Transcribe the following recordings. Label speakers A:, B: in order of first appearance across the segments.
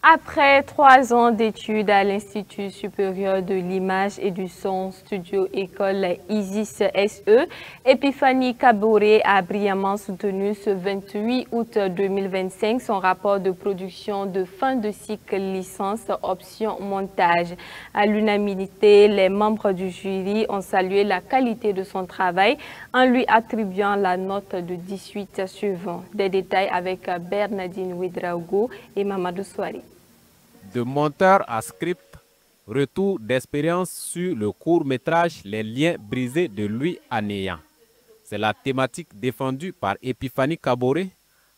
A: Après 3 ans d'études à l'Institut supérieur de l'image et du son studio école ISIS SE, Epiphanie Kaboré a brillamment soutenu ce 28 août 2025 son rapport de production de fin de cycle licence option montage. À l'unanimité, les membres du jury ont salué la qualité de son travail en lui attribuant la note de 18 suivant. Des détails avec Bernardine Ouedraogo et Mamadou Souari.
B: De monteur à script, retour d'expérience sur le court-métrage Les liens brisés de Louis Anéan. C'est la thématique défendue par Epiphanie Kaboré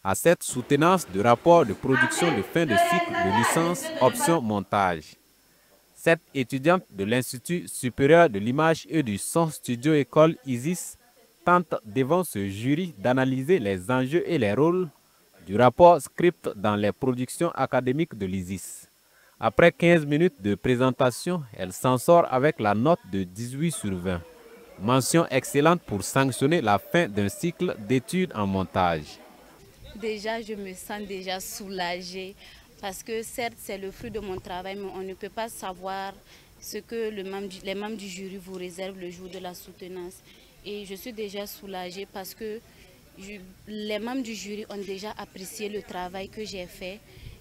B: à cette soutenance de rapport de production de fin de cycle de licence option montage. Cette étudiante de l'Institut supérieur de l'image et du son studio école ISIS tente devant ce jury d'analyser les enjeux et les rôles du rapport script dans les productions académiques de l'ISIS. Après 15 minutes de présentation, elle s'en sort avec la note de 18 sur 20. Mention excellente pour sanctionner la fin d'un cycle d'études en montage.
C: Déjà, je me sens déjà soulagée parce que certes, c'est le fruit de mon travail, mais on ne peut pas savoir ce que les membres du jury vous réservent le jour de la soutenance. Et je suis déjà soulagée parce que les membres du jury ont déjà apprécié le travail que j'ai fait.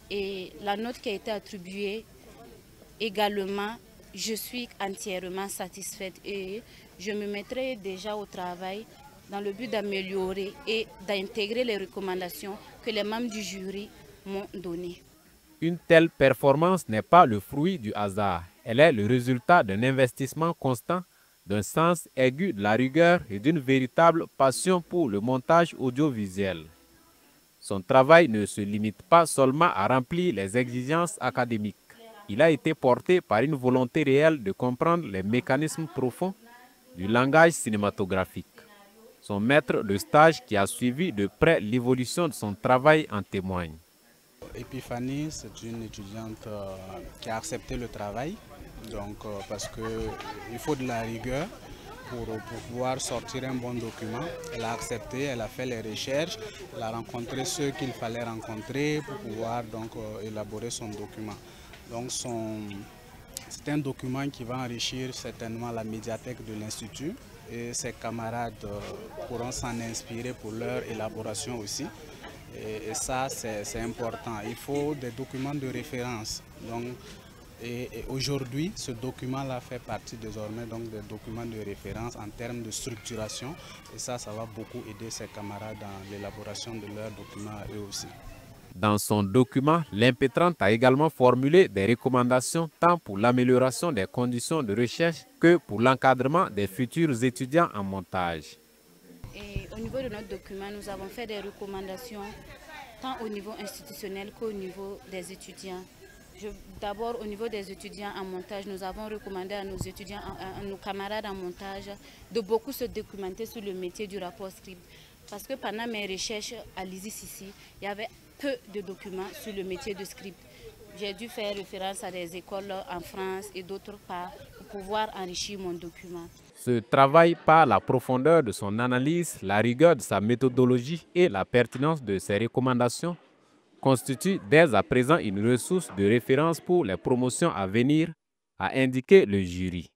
C: Et la note qui a été attribuée également, je suis entièrement satisfaite et je me mettrai déjà au travail dans le but d'améliorer et d'intégrer les recommandations que les membres du jury m'ont données.
B: Une telle performance n'est pas le fruit du hasard. Elle est le résultat d'un investissement constant, d'un sens aigu de la rigueur et d'une véritable passion pour le montage audiovisuel. Son travail ne se limite pas seulement à remplir les exigences académiques. Il a été porté par une volonté réelle de comprendre les mécanismes profonds du langage cinématographique. Son maître de stage qui a suivi de près l'évolution de son travail en témoigne.
D: Epiphanie, c'est une étudiante qui a accepté le travail, parce qu'il faut de la rigueur. Pour pouvoir sortir un bon document. Elle a accepté, elle a fait les recherches, elle a rencontré ceux qu'il fallait rencontrer pour pouvoir élaborer son document. Donc c'est un document qui va enrichir certainement la médiathèque de l'Institut et ses camarades pourront s'en inspirer pour leur élaboration aussi. Et ça, c'est important. Il faut des documents de référence. Et aujourd'hui, ce document-là fait partie désormais des documents de référence en termes de structuration. Et ça va beaucoup aider ses camarades dans l'élaboration de leurs documents eux aussi.
B: Dans son document, l'impétrante a également formulé des recommandations tant pour l'amélioration des conditions de recherche que pour l'encadrement des futurs étudiants en montage.
C: Et au niveau de notre document, nous avons fait des recommandations tant au niveau institutionnel qu'au niveau des étudiants. D'abord, au niveau des étudiants en montage, nous avons recommandé à nos étudiants, à nos camarades en montage, de beaucoup se documenter sur le métier du rapport script. Parce que pendant mes recherches à l'ISIS ici, il y avait peu de documents sur le métier de script. J'ai dû faire référence à des écoles en France et d'autres parts pour pouvoir enrichir mon document.
B: Ce travail, par la profondeur de son analyse, la rigueur de sa méthodologie et la pertinence de ses recommandations, constitue dès à présent une ressource de référence pour les promotions à venir, a indiqué le jury.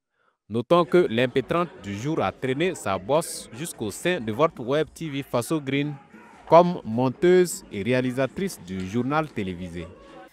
B: Notons que l'impétrante du jour a traîné sa bosse jusqu'au sein de votre web TV Faso Green comme monteuse et réalisatrice du journal télévisé.